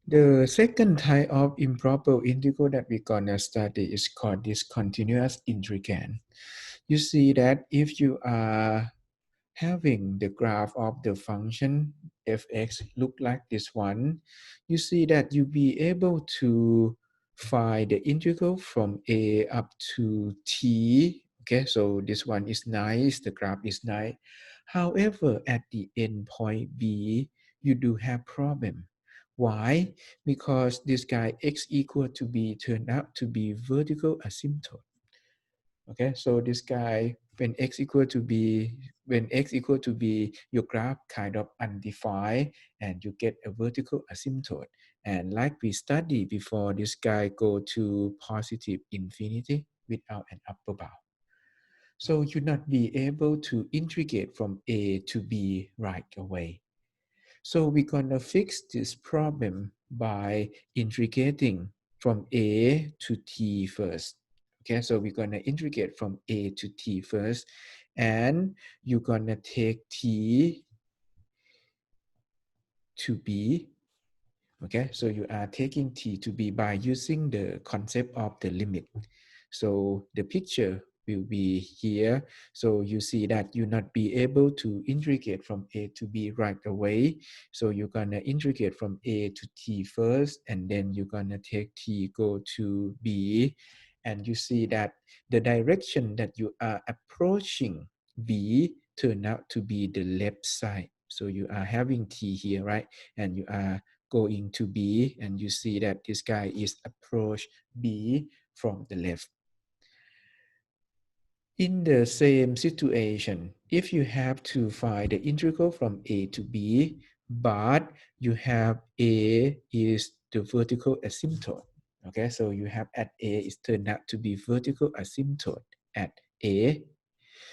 The second type of improper integral that we're gonna study is called discontinuous integrand. You see that if you are having the graph of the function fx look like this one, you see that you'll be able to find the integral from a up to t. Okay, so this one is nice, the graph is nice. However, at the end point b, you do have problem. Why? Because this guy x equal to b turned out to be vertical asymptote. Okay, so this guy, when x equal to b, your graph kind of undefined, and you get a vertical asymptote. And like we studied before, this guy go to positive infinity without an upper bound. So you not be able to integrate from a to b right away. So we're gonna fix this problem by integrating from a to t first. Okay, so we're gonna integrate from a to t first, and you're gonna take t to b. Okay, so you are taking t to b by using the concept of the limit. So the picture will be here. So you see that you not be able to integrate from a to b right away. So you're gonna integrate from a to t first, and then you're gonna take t go to b. And you see that the direction that you are approaching b turn out to be the left side. So you are having t here, right? And you are going to B, and you see that this guy is approach B from the left. In the same situation, if you have to find the integral from A to B, but you have A is the vertical asymptote. Okay, so you have at A is turned out to be vertical asymptote at A.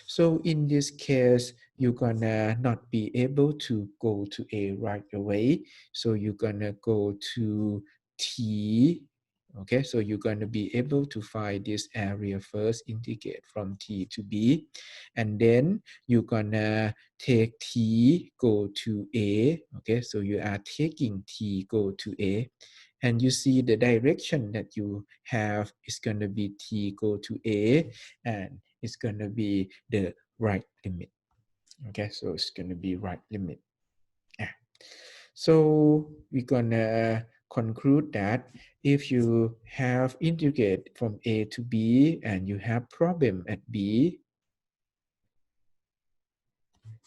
So in this case, you're gonna not be able to go to A right away. So you're gonna go to T. Okay, so you're gonna be able to find this area first, integrate from T to B. And then you're gonna take T, go to A. Okay, so you are taking T, go to A. And you see the direction that you have is gonna be T, go to A. And it's going to be the right limit. Okay, so it's going to be right limit. So we're going to conclude that if you have integrate from A to B and you have problem at B,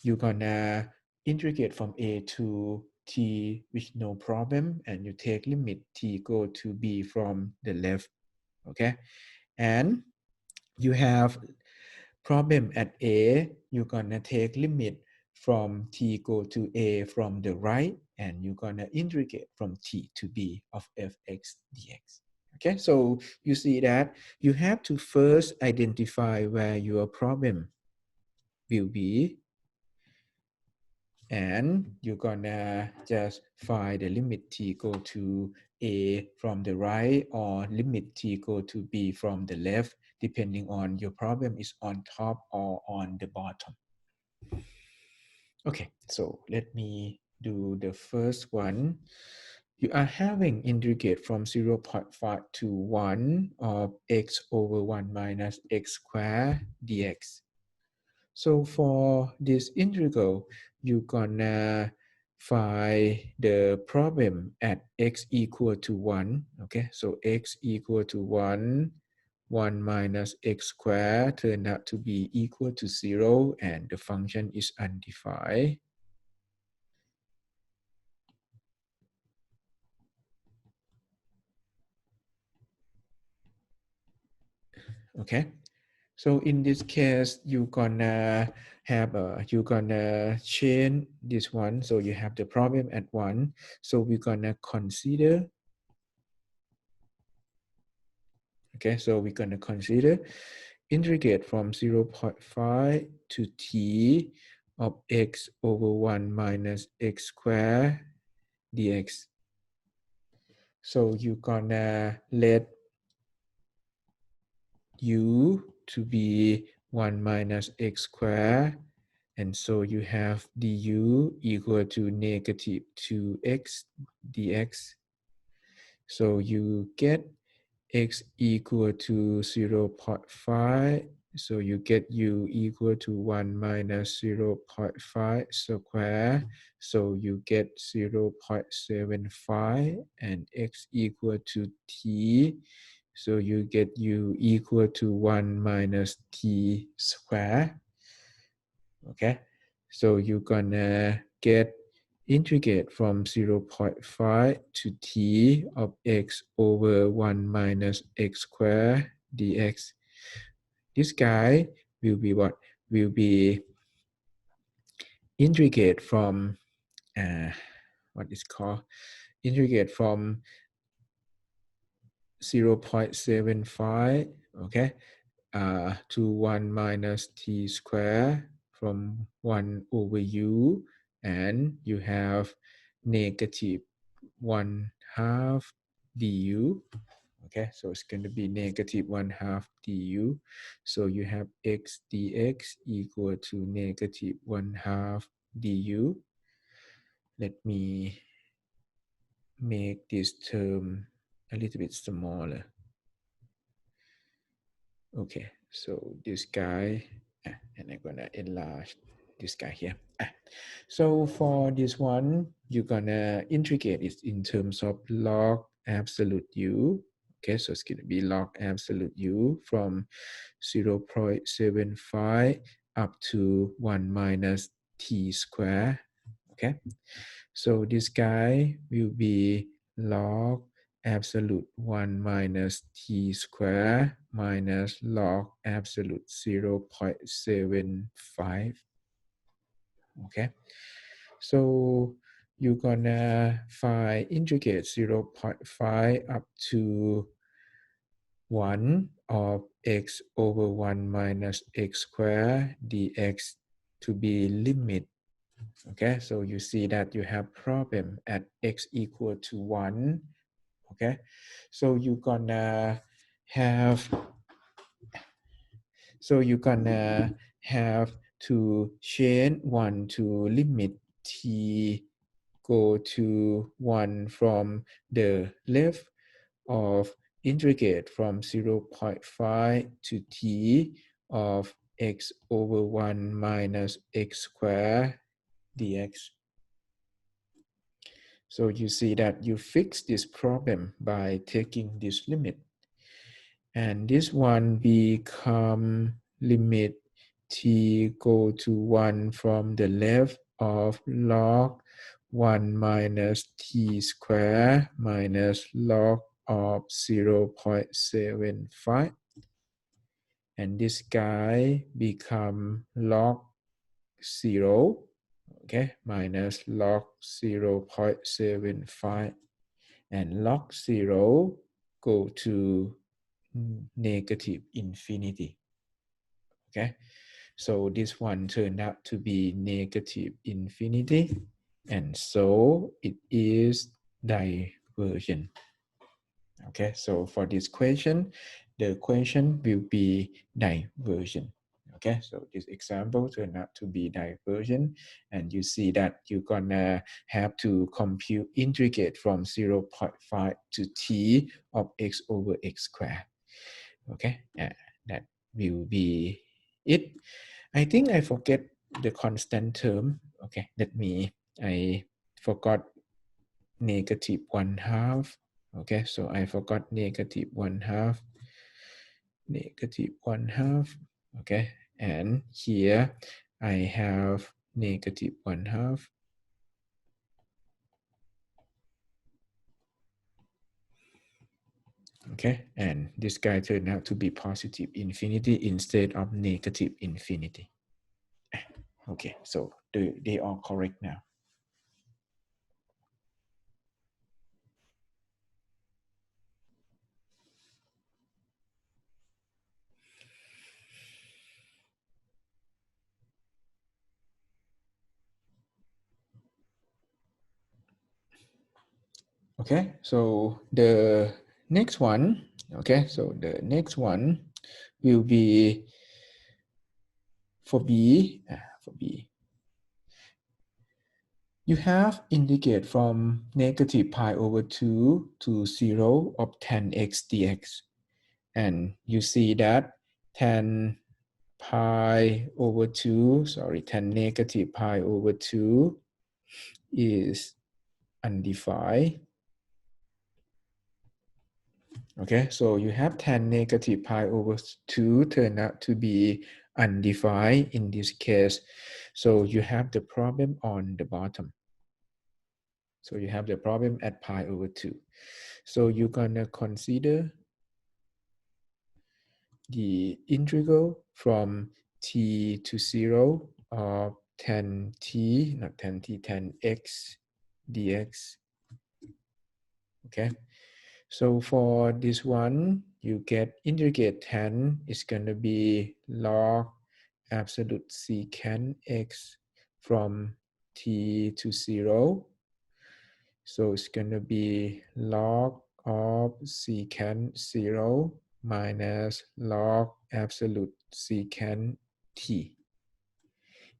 you're going to integrate from A to T with no problem, and you take limit T go to B from the left. Okay, and you have problem at A, you're gonna take limit from t go to a from the right, and you're gonna integrate from t to b of fx dx. Okay, so you see that you have to first identify where your problem will be, and you're gonna just find the limit t go to a from the right, or limit t go to b from the left, depending on your problem is on top or on the bottom. Okay, so let me do the first one. You are having integrate from 0.5 to 1 of x over 1 minus x squared dx. So for this integral, you're gonna find the problem at x equal to 1. Okay, so x equal to 1, 1 minus x squared turned out to be equal to 0, and the function is undefined. Okay, so in this case, you're gonna change this one, so you have the problem at 1. So we're gonna consider, okay, so we're gonna consider integrate from 0.5 to t of x over 1 minus x squared dx. So you're gonna let u to be 1 minus x squared, and so you have du equal to negative 2x dx. So you get x equal to 0.5. So you get u equal to 1 minus 0.5 square. So you get 0.75 and x equal to t. So you get u equal to 1 minus t square. Okay, so you're gonna get integrate from 0.5 to t of x over 1 minus x squared dx. This guy will be what? Will be integrate from what is called integrate from 0.75, okay, to 1 minus t squared from 1 over u, and you have negative 1 half du. Okay, so it's going to be negative 1 half du. So you have x dx equal to negative 1 half du. Let me make this term a little bit smaller. Okay, so this guy, and I'm gonna enlarge this guy here. So for this one, you're gonna integrate it in terms of log absolute u. Okay, so it's gonna be log absolute u from 0.75 up to 1 minus t squared. Okay, so this guy will be log absolute 1 minus t squared minus log absolute 0.75. Okay, so you're gonna find integrate 0.5 up to 1 of x over 1 minus x squared dx to be limit. Okay, so you see that you have problem at x equal to 1. Okay, so you're gonna have to change 1 to limit t go to 1 from the left of integrate from 0.5 to t of x over 1 minus x squared dx. So you see that you fix this problem by taking this limit. And this one become limit t go to 1 from the left of log 1 minus t squared minus log of 0.75. And this guy become log 0, okay, minus log 0.75. And log 0 go to negative infinity. Okay, so this one turned out to be negative infinity, and so it is divergent. Okay, so for this question, the question will be divergent. Okay, so this example turned out to be divergent, and you see that you're gonna have to compute integrate from 0.5 to t of x over x squared. Okay, that will be it. I think I forget the constant term. Okay, I forgot negative 1 half. Okay, so I forgot negative 1 half. Negative 1 half. Okay, and here I have negative 1 half. Okay, and this guy turned out to be positive infinity instead of negative infinity. Okay, so they are correct now. Okay, so the next one, okay, so the next one will be for B, You have integrate from negative pi over 2 to 0 of tan x dx. And you see that tan pi over 2, tan negative pi over 2 is undefined. Okay, so you have tan negative pi over 2 turn out to be undefined in this case. So you have the problem on the bottom. So you have the problem at pi over 2. So you're gonna consider the integral from t to 0 of tan t, not tan t, tan x dx. Okay, so for this one, you get integrate tan is gonna be log absolute secant x from t to 0. So it's gonna be log of secant 0 minus log absolute secant t.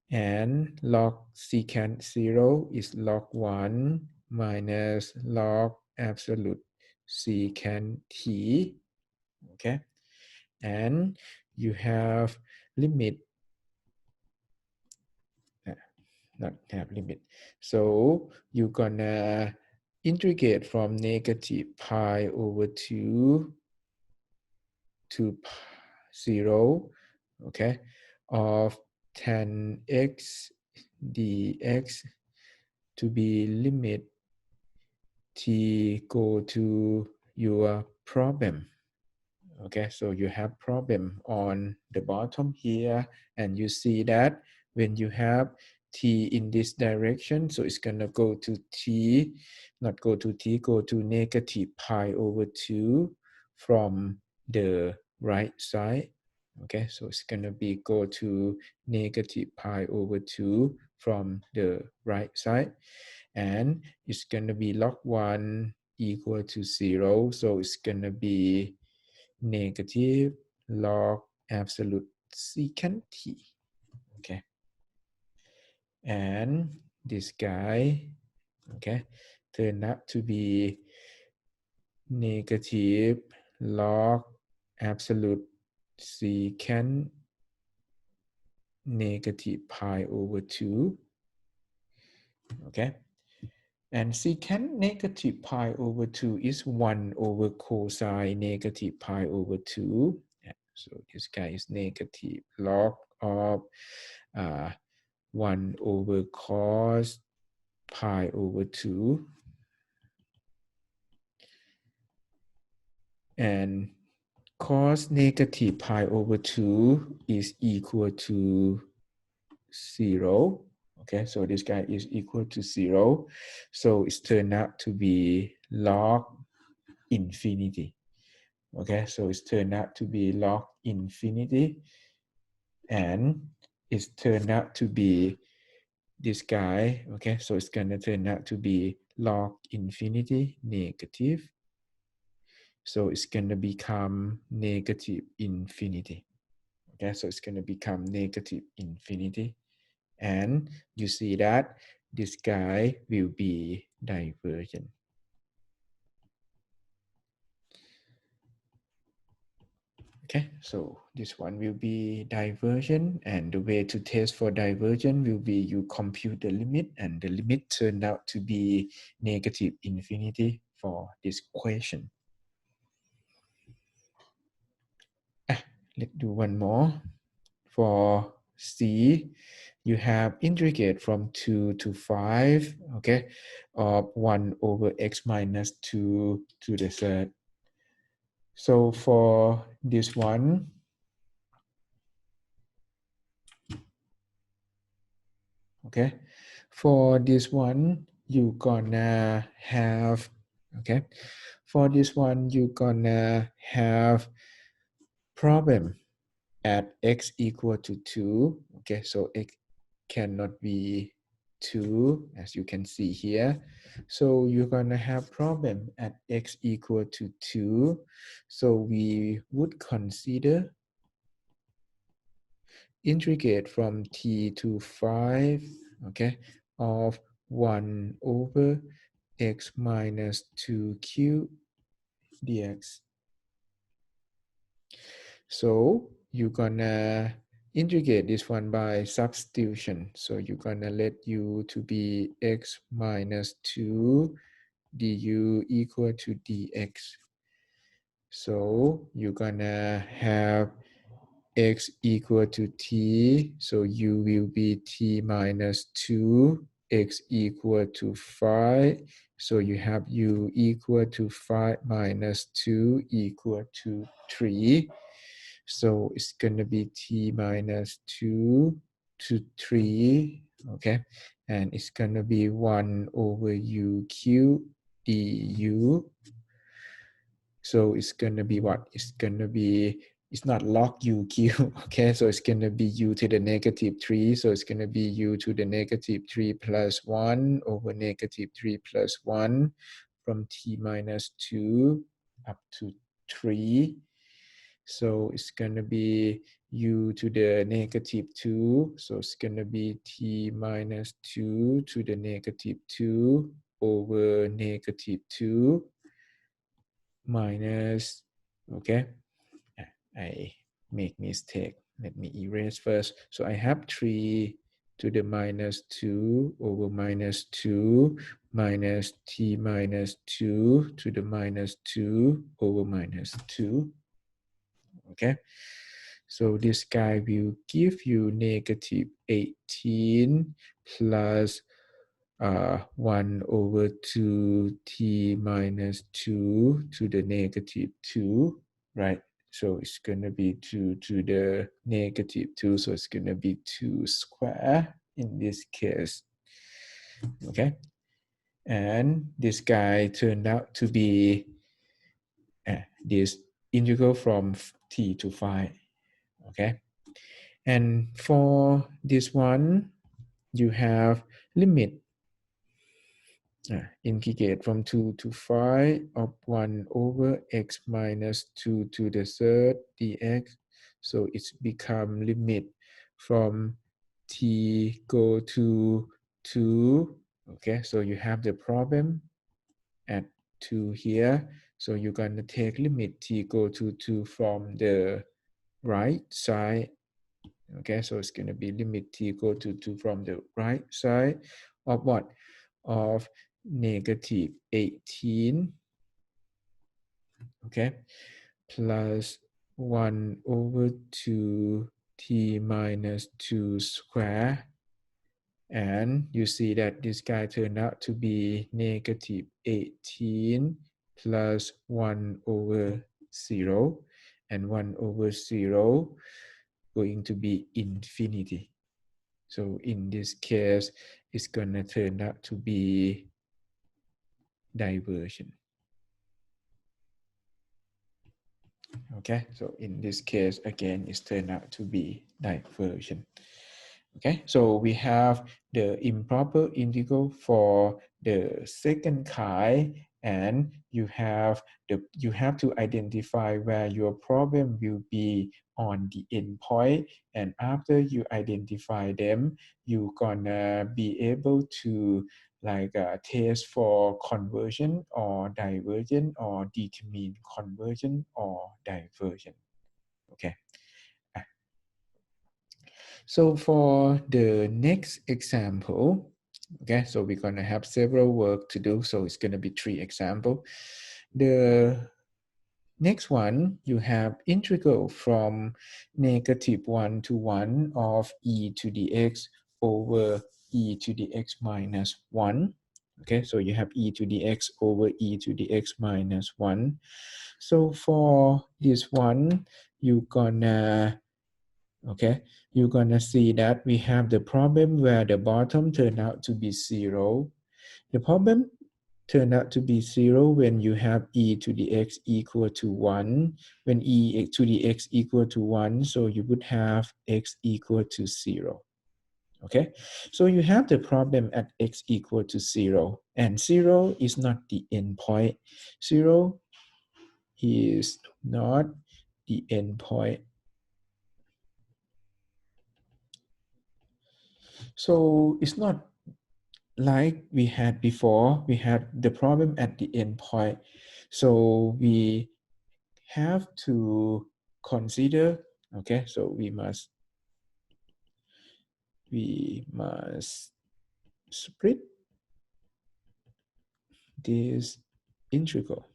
And log secant 0 is log 1 minus log absolute secant t. Okay. And you have limit, not have limit. So you're gonna integrate from negative pi over 2 to 0, okay, of tan x dx to be limit t go to your problem. Okay, so you have problem on the bottom here, and you see that when you have t in this direction, so it's gonna go to t, not go to t, go to negative pi over 2 from the right side. Okay, so it's gonna be go to negative pi over 2 from the right side, and it's gonna be log 1 equal to 0, so it's gonna be negative log absolute secant t. Okay, and this guy, okay, turned out to be negative log absolute secant negative pi over 2. Okay, and secant negative pi over 2 is 1 over cosine negative pi over 2. So this guy is negative log of 1 over cos pi over 2. And cos negative pi over 2 is equal to 0. Okay, so this guy is equal to 0. So it's turned out to be log infinity. Okay, so it's turned out to be log infinity. And it's turned out to be this guy. Okay, so it's gonna turn out to be log infinity negative. So it's gonna become negative infinity. Okay, so it's gonna become negative infinity. And you see that this guy will be divergent. Okay, so this one will be divergent, and the way to test for divergent will be you compute the limit, and the limit turned out to be negative infinity for this question. Let's do one more. For C, you have integrate from 2 to 5, okay, of 1 over x minus 2 to the third. So for this one, okay, for this one, you gonna have, okay, for this one, you gonna have problem at x equal to 2, okay, so x cannot be 2 as you can see here. So you're gonna have problem at x equal to 2. So we would consider integrate from t to 5, okay, of 1 over x minus 2q dx. So you're gonna integrate this one by substitution. So you're gonna let u to be x minus 2 du equal to dx. So you're gonna have x equal to t, so u will be t minus 2, x equal to 5, so you have u equal to 5 minus 2 equal to 3, so it's gonna be t minus 2 to 3, okay, and it's gonna be 1 over u cubed du. So it's gonna be what? It's gonna be, it's not log u cube, okay? So it's gonna be u to the negative 3. So it's gonna be u to the negative 3 plus 1 over negative 3 plus 1 from t minus 2 up to 3. So it's gonna be u to the negative 2. So it's gonna be t minus 2 to the negative 2 over negative 2 minus, okay, I make mistake. Let me erase first. So I have 3 to the minus 2 over minus 2 minus t minus 2 to the minus 2 over minus 2. Okay. So this guy will give you negative 18 plus 1 over 2t minus 2 to the negative 2, right? So it's going to be 2 to the negative 2, so it's going to be 2 square in this case, okay? And this guy turned out to be this integral from t to 5, okay? And for this one, you have limit integrate from 2 to 5 of 1 over x minus 2 to the third dx. So it's become limit from t go to 2. Okay, so you have the problem at 2 here. So you're going to take limit t go to 2 from the right side. Okay, so it's going to be limit t go to 2 from the right side of what? Of negative 18, okay, plus 1 over 2 t minus 2 square. And you see that this guy turned out to be negative 18 plus 1 over 0. And 1 over 0 going to be infinity. So in this case, it's going to turn out to be diversion. Okay, so in this case, again, it's turned out to be diversion. Okay, so we have the improper integral for the second kind, and you have to identify where your problem will be on the endpoint, and after you identify them, you're gonna be able to like test for conversion or diversion or determine conversion or diversion. Okay. So for the next example, okay, so we're gonna have several work to do. So it's gonna be 3 examples. The next one, you have integral from negative 1 to 1 of e to the x over e to the x minus 1. Okay, so you have e to the x over e to the x minus 1. So for this one, you're gonna, okay, you're gonna see that we have the problem where the bottom turned out to be 0. The problem turned out to be 0 when you have e to the x equal to 1. When e to the x equal to 1, so you would have x equal to 0. Okay, so you have the problem at x equal to 0, and 0 is not the endpoint. 0 is not the endpoint. So it's not like we had before, we had the problem at the end point. So we have to consider, okay, so we must split this integral.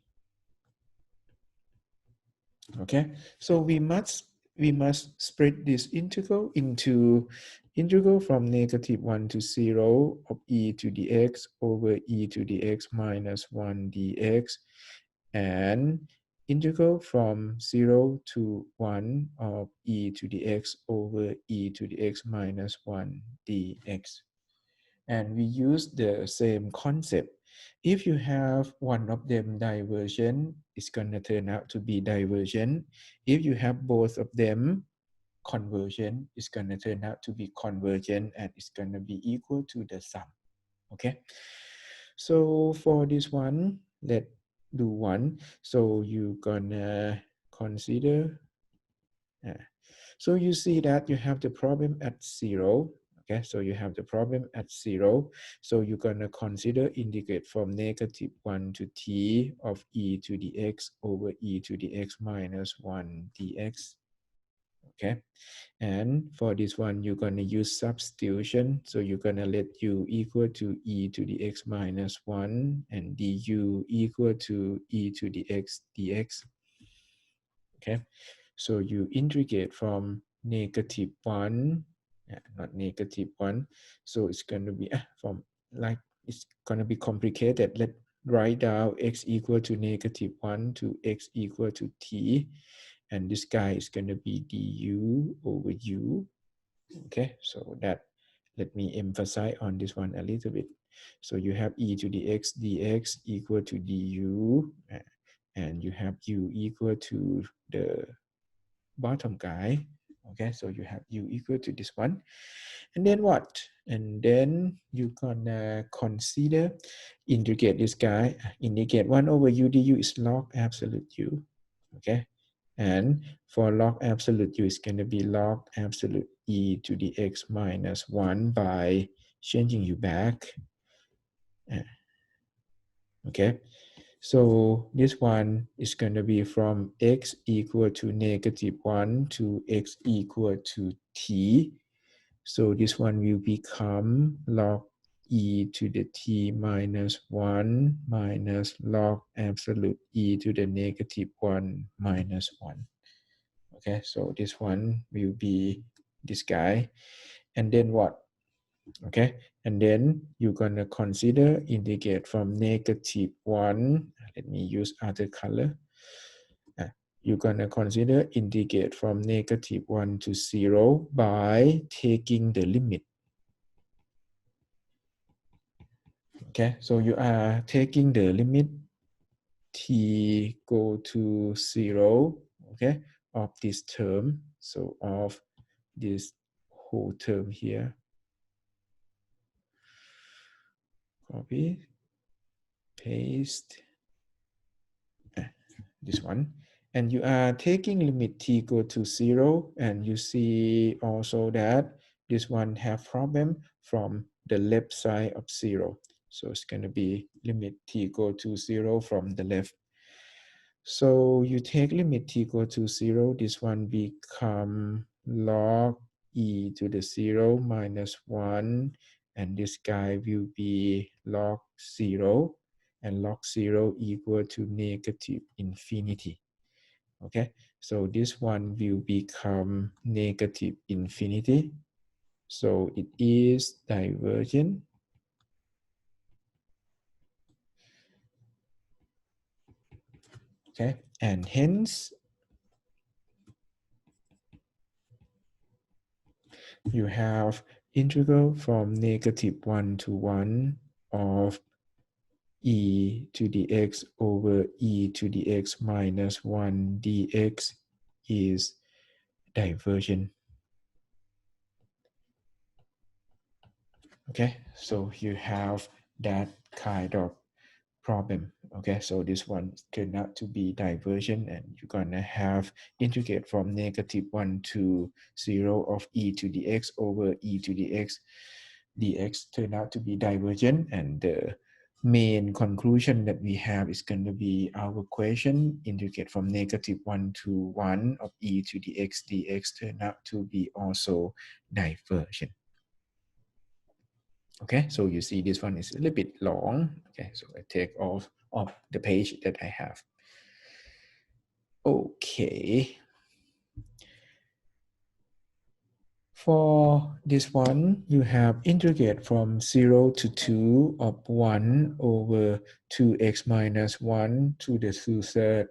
Okay, so we must split this integral into integral from -1 to 0 of e to the x over e to the x minus 1 dx, and integral from 0 to 1 of e to the x over e to the x minus 1 dx. And we use the same concept. If you have one of them divergent, it's going to turn out to be divergent. If you have both of them convergent, it's going to turn out to be convergent, and it's going to be equal to the sum. Okay, so for this one, let's do one. So you're gonna consider, so you see that you have the problem at 0. Okay, so you have the problem at 0. So you're gonna consider integrate from -1 to t of e to the x over e to the x minus 1 dx. Okay, and for this one, you're going to use substitution. So you're going to let u equal to e to the x minus 1 and du equal to e to the x dx. Okay, so you integrate from -1, not -1. So it's going to be from, like, it's going to be complicated. Let's write down x equal to -1 to x equal to t. And this guy is going to be du over u. Okay, so that, let me emphasize on this one a little bit. So you have e to the x dx equal to du, and you have u equal to the bottom guy. Okay, so you have u equal to this one. And then what? And then you're gonna consider integrate this guy. Integrate 1 over u du is log absolute u. Okay, and for log absolute u is going to be log absolute e to the x minus 1 by changing u back. Okay, so this one is going to be from x equal to -1 to x equal to t. So this one will become log e to the t minus 1 minus log absolute e to the -1 minus 1. Okay, so this one will be this guy. And then what? Okay, and then you're going to consider integrate from -1. Let me use other color. You're going to consider integrate from -1 to 0 by taking the limit. Okay, so you are taking the limit t go to 0, okay, of this term. So of this whole term here. Copy, paste, this one. And you are taking limit t go to 0, and you see also that this one have problem from the left side of 0. So it's going to be limit t go to 0 from the left. So you take limit t go to 0, this one become log e to the 0 minus 1, and this guy will be log 0, and log 0 equal to -infinity. Okay, so this one will become -infinity. So it is divergent. Okay, and hence you have integral from -1 to 1 of e to the x over e to the x minus 1 dx is divergent. Okay, so you have that kind of problem. Okay, so this one turned out to be divergent, and you're gonna have integrate from -1 to 0 of e to the x over e to the x dx turn out to be divergent, and the main conclusion that we have is going to be our equation integrate from -1 to 1 of e to the x dx turn out to be also divergent. Okay, so you see this one is a little bit long. Okay, so I take off the page that I have. Okay. For this one, you have integrate from 0 to 2 of 1 over 2x minus 1 to the 2/3.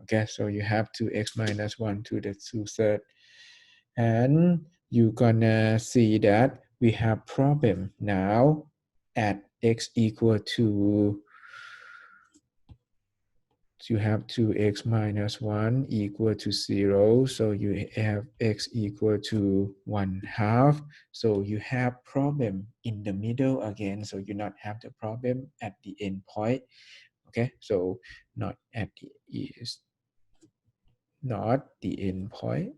Okay, so you have 2x minus 1 to the 2/3. And you're gonna see that we have problem now at x equal to, you have 2x minus 1 equal to 0. So you have x equal to 1/2. So you have problem in the middle again. So you not have the problem at the end point. Okay, so not at the is not the end point.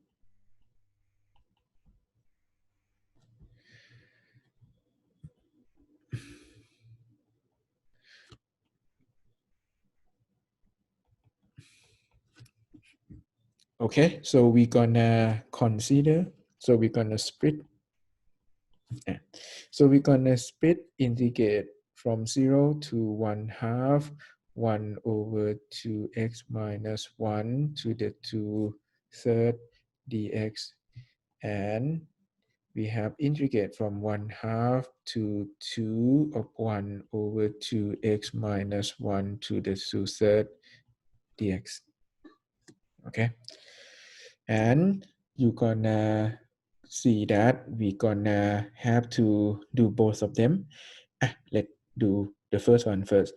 Okay, so we're gonna consider, so we're gonna split. So we're gonna split integrate from 0 to 1/2 1 over 2x minus 1 to the 2/3 dx, and we have integrate from 1/2 to 2 of 1 over 2x minus 1 to the 2/3 dx. Okay, and you're gonna see that we're gonna have to do both of them. Let's do the first one first.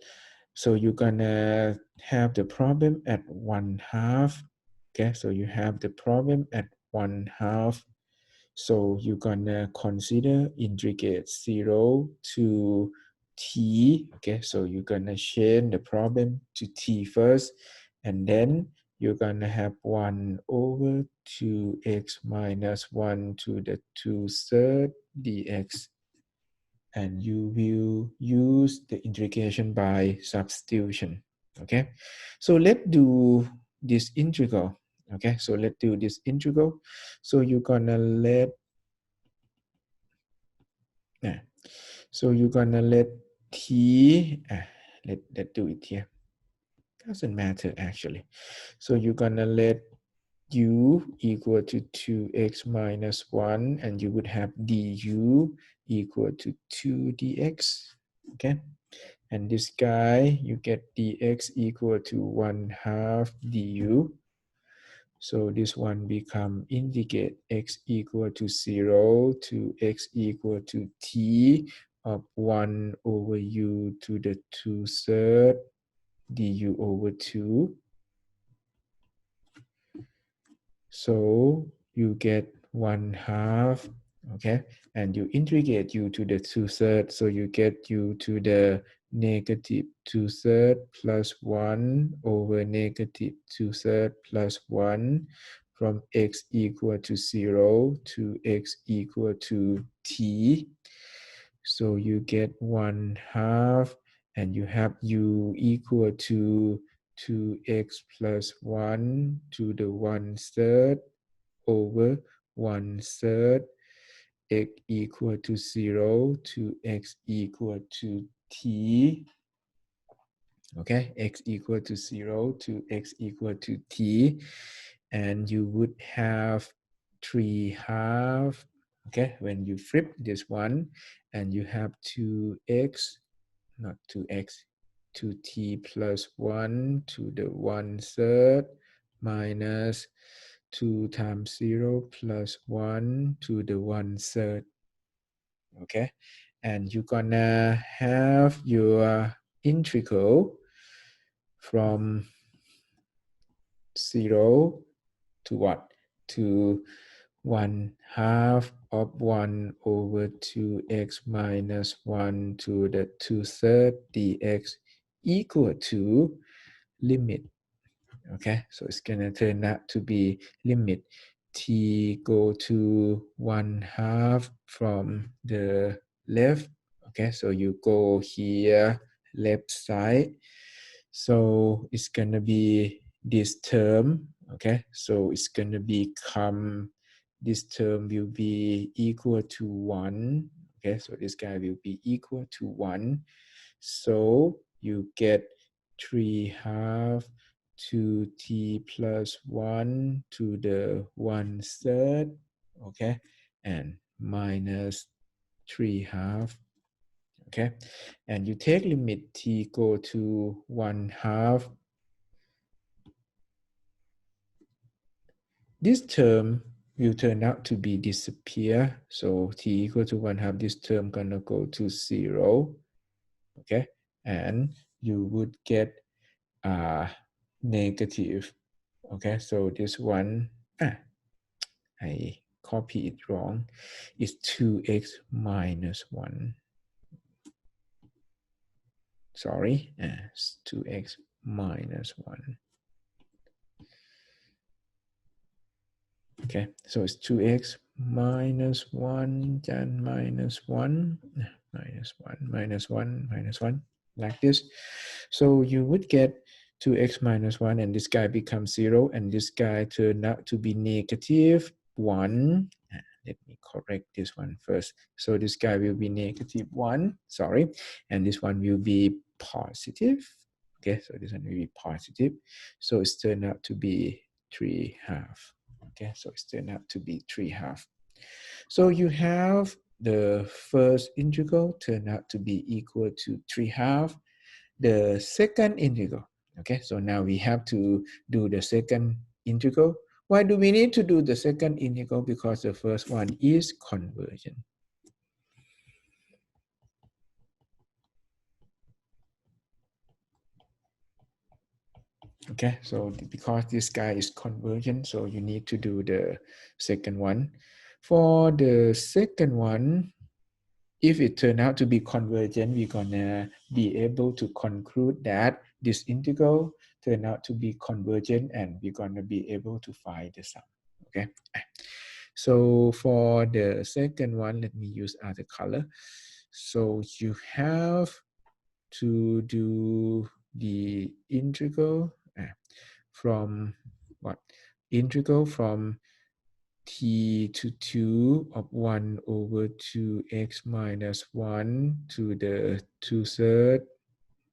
So you're gonna have the problem at 1/2. Okay, so you have the problem at 1/2. So you're gonna consider integrate 0 to t. Okay, so you're gonna change the problem to t first, and then you're gonna have 1 over 2x minus 1 to the 2/3 dx, and you will use the integration by substitution. Okay, so let's do this integral. Okay, so let's do this integral. So you're gonna let so you're gonna let t let's do it here, doesn't matter actually. So you're gonna let u equal to 2x minus 1, and you would have du equal to 2 dx. Okay, and this guy you get dx equal to 1/2 du. So this one become integrate x equal to 0 to x equal to t of 1 over u to the 2/3 du over 2. So you get 1/2, okay, and you integrate u to the 2/3, so you get u to the -2/3 plus 1 over -2/3 plus 1 from x equal to 0 to x equal to t. So you get 1/2, and you have u equal to 2x plus 1 to the 1/3 over 1/3 x equal to 0 to x equal to t. Okay, x equal to 0 to x equal to t, and you would have 3/2. Okay, when you flip this one, and you have 2x, not 2x, 2t plus 1 to the 1/3 minus 2 times 0 plus 1 to the 1/3. Okay, and you're gonna have your integral from 0 to what? To 1/2 of 1 over 2x minus 1 to the 2/3 dx equal to limit. Okay, so it's gonna turn out to be limit t go to 1/2 from the left. Okay, so you go here, left side. So it's gonna be this term. Okay, so it's gonna become, this term will be equal to 1. Okay, so this guy will be equal to 1. So you get 3/2 2t plus 1 to the 1/3, okay, and minus 3/2, okay, and you take limit t go to 1/2. This term will turn out to be disappear, so t equal to 1/2, this term gonna go to 0, okay, and you would get negative. Okay, so this one, I copy it wrong. It's 2x minus 1. Sorry, it's 2x minus 1. Okay, so it's 2x minus 1 and minus 1, minus 1, minus 1, minus 1, like this. So you would get 2x minus 1, and this guy becomes 0, and this guy turned out to be negative 1. Let me correct this one first. So this guy will be negative 1, sorry, and this one will be positive. Okay, so this one will be positive. So it's turned out to be 3/2. Okay, so it's turned out to be 3/2. So you have the first integral turned out to be equal to 3/2. The second integral. Okay, so now we have to do the second integral. Why do we need to do the second integral? Because the first one is convergent. Okay, so because this guy is convergent, so you need to do the second one. For the second one, if it turned out to be convergent, we're gonna be able to conclude that this integral turned out to be convergent, and we're gonna be able to find the sum. Okay, so for the second one, let me use other color. So you have to do the integral from what? Integral from t to 2 of 1 over 2x minus 1 to the 2/3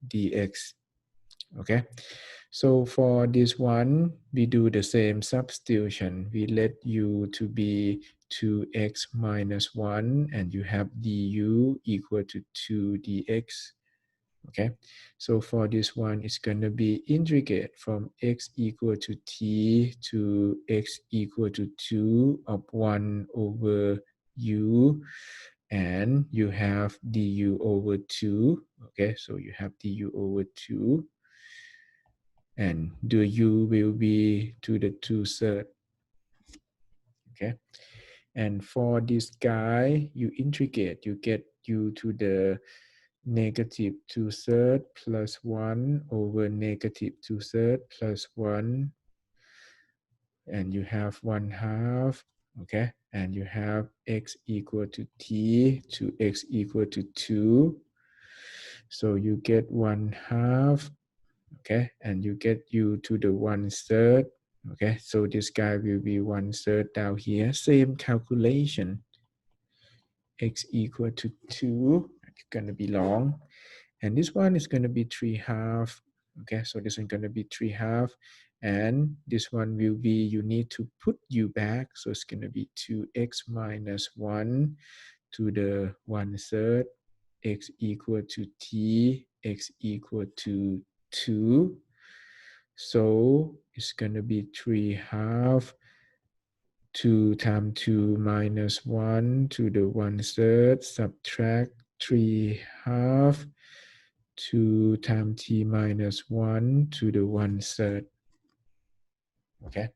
dx. Okay, so for this one, we do the same substitution. We let u to be 2x minus 1, and you have du equal to 2 dx. Okay, so for this one, it's going to be integrate from x equal to t to x equal to 2 of 1 over u, and you have du over 2. Okay, so you have du over 2, and the u will be to the 2/3. Okay, and for this guy, you integrate, you get u to the negative 2/3 plus 1 over negative 2/3 plus 1, and you have 1/2. Okay, and you have x equal to t to x equal to 2, so you get 1/2. Okay, and you get u to the 1/3. Okay, so this guy will be 1/3 down here. Same calculation. X equal to 2, it's gonna be long. And this one is going to be 3/2. Okay, so this is going to be 3/2. And this one will be, you need to put u back. So it's going to be 2x minus 1 to the 1/3, x equal to t, x equal to 2. So it's going to be 3/2. 2 times 2 minus 1 to the 1/3, subtract 3/2. 2 times t minus 1 to the 1/3. Okay,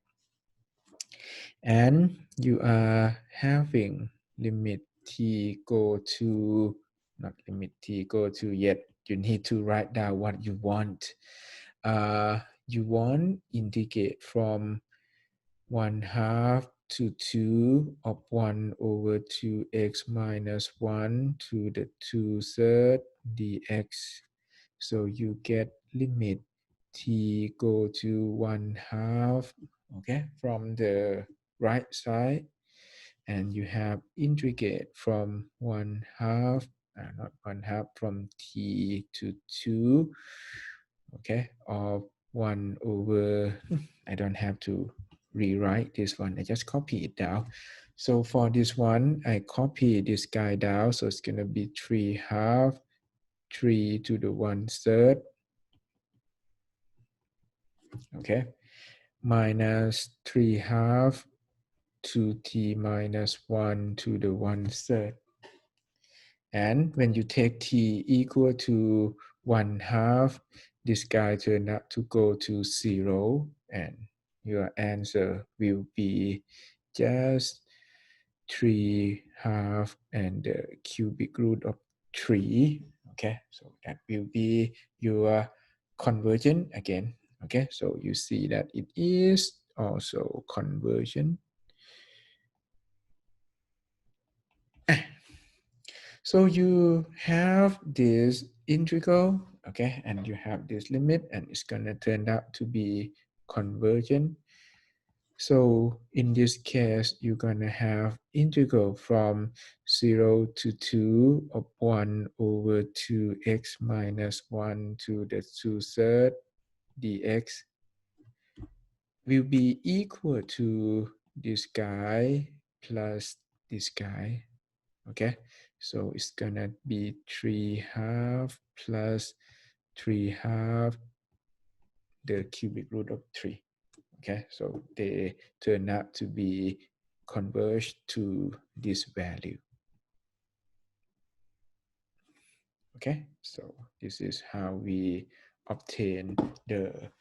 and you are having limit t go to, not limit t go to yet, you need to write down what you want. You want integrate from 1/2 to 2 of 1 over 2x minus 1 to the 2 third dx. So you get limit t go to 1 half, okay, from the right side, and you have integrate from 1 half, not 1 half, from t to 2, okay, of 1 over, I don't have to rewrite this one, I just copy it down. So for this one, I copy this guy down, so it's going to be 3 half, 3 to the 1 third, okay, minus 3 half, 2t minus 1 to the 1 third. And when you take t equal to 1 half, this guy turns out to go to 0, and your answer will be just 3 half and the cubic root of 3. Okay, so that will be your conversion again. Okay, so you see that it is also conversion. So you have this integral, okay, and you have this limit, and it's gonna turn out to be convergent. So in this case, you're gonna have integral from 0 to 2 of 1 over 2x minus 1 to the 2 third dx will be equal to this guy plus this guy. Okay, so it's gonna be 3 half plus 3 half the cubic root of 3. Okay, so they turn out to be converged to this value. Okay, so this is how we obtain the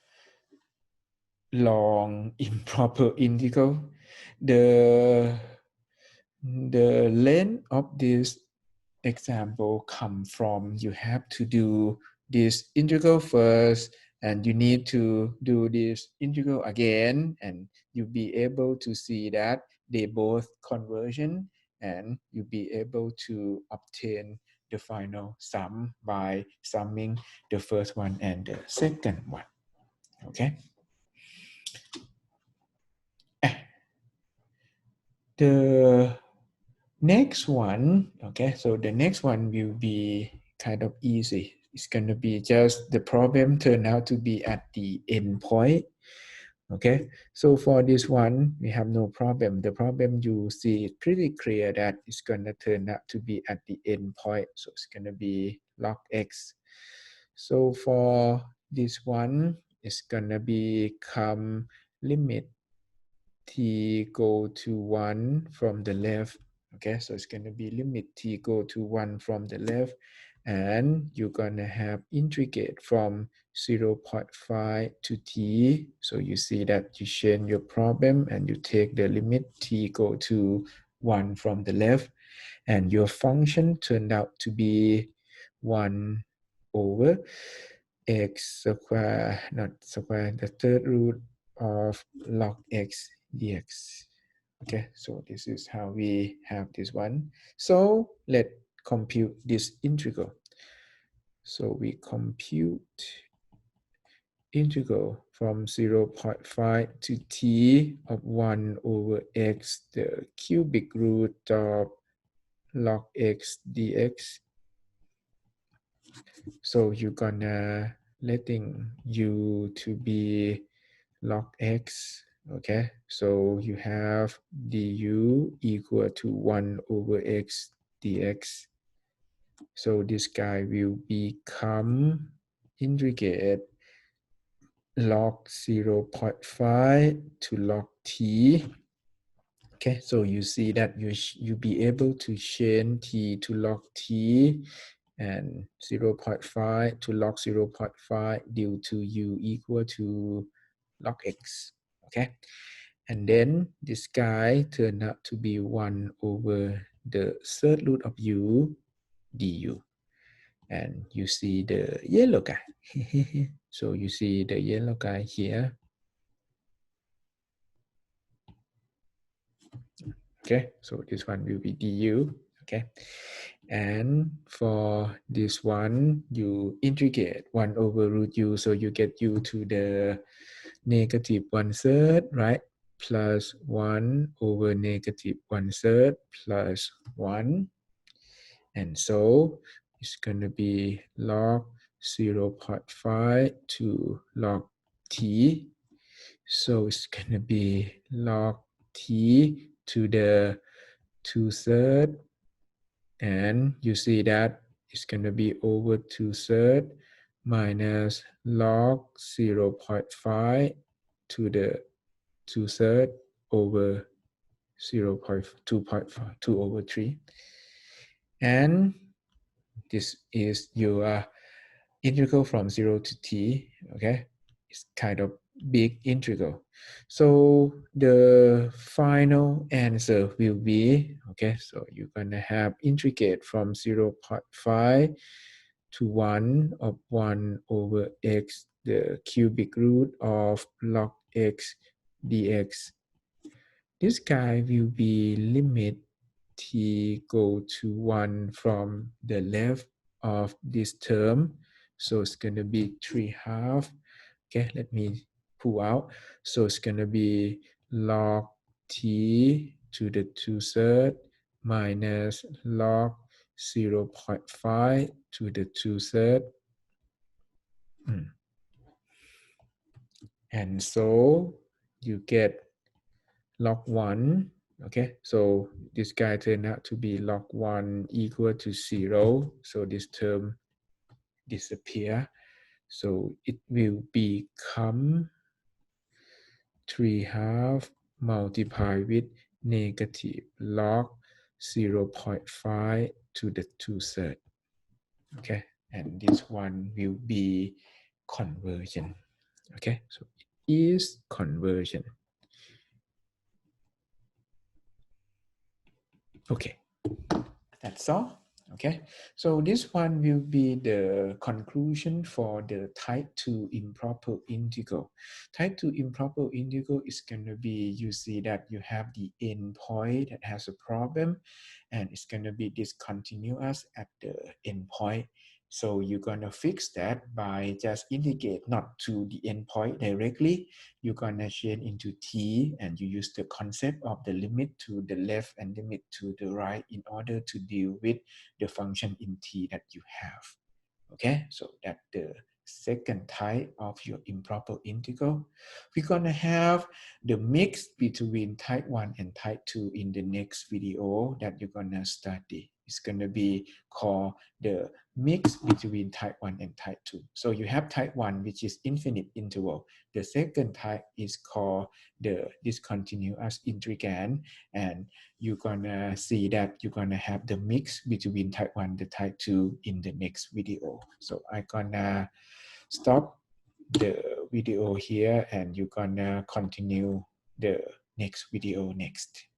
long improper integral. The length of this example come from you have to do this integral first, and you need to do this integral again, and you'll be able to see that they both conversion, and you'll be able to obtain the final sum by summing the first one and the second one. Okay, the next one, okay, so the next one will be kind of easy. It's going to be just the problem turn out to be at the end point. Okay, so for this one, we have no problem. The problem you see it pretty clear that it's going to turn out to be at the end point. So it's going to be log x. So for this one, it's going to become limit t go to 1 from the left. Okay, so it's going to be limit t go to 1 from the left, and you're going to have integrate from 0.5 to t. So you see that you change your problem and you take the limit t go to 1 from the left, and your function turned out to be 1 over x square, not square, the third root of log x dx. Okay, so this is how we have this one. So let's compute this integral. So we compute integral from 0.5 to t of 1 over x, the cubic root of log x dx. So you're gonna letting u to be log x. Okay, so you have du equal to 1 over x dx. So this guy will become integrate log 0.5 to log t. Okay, so you see that you be able to change t to log t, and 0.5 to log 0.5 due to u equal to log x. Okay, and then this guy turned out to be 1 over the third root of u du, and you see the yellow guy. So you see the yellow guy here. Okay, so this one will be du. Okay, and for this one you integrate 1 over root u, so you get u to the negative 1/3, right? Plus 1 over negative 1/3 plus 1, and so it's going to be log 0.5 to log t. So it's going to be log t to the 2/3, and you see that it's going to be over 2/3 minus log 0.5 to the 2/3 over 0.2.5, 2 over 3. And this is your integral from 0 to t. Okay, it's kind of big integral. So the final answer will be, okay, so you're gonna have integrate from 0.5 to 1 of 1 over x, the cubic root of log x dx. This guy will be limit t go to 1 from the left of this term. So it's going to be 3/2. Okay, let me pull out. So it's going to be log t to the 2/3 minus log 0.5 to the 2/3. And so you get log 1. Okay, so this guy turned out to be log 1 equal to 0. So this term disappear. So it will become 3/2 multiplied with negative log 0.5 to the 2/3. Okay, and this one will be conversion. Okay, so it is conversion. Okay, that's all. Okay, so this one will be the conclusion for the type 2 improper integral. Type 2 improper integral is going to be, you see that you have the endpoint that has a problem, and it's going to be discontinuous at the endpoint. So you're going to fix that by just integrate not to the endpoint directly. You're going to change into t, and you use the concept of the limit to the left and limit to the right in order to deal with the function in t that you have. Okay, so that's the second type of your improper integral. We're going to have the mix between type 1 and type 2 in the next video that you're going to study. It's going to be called the mix between type 1 and type 2. So you have type 1, which is infinite interval. The second type is called the discontinuous integrand, and you're gonna see that you're gonna have the mix between type 1 and type 2 in the next video. So I'm gonna stop the video here, and you're gonna continue the next video next.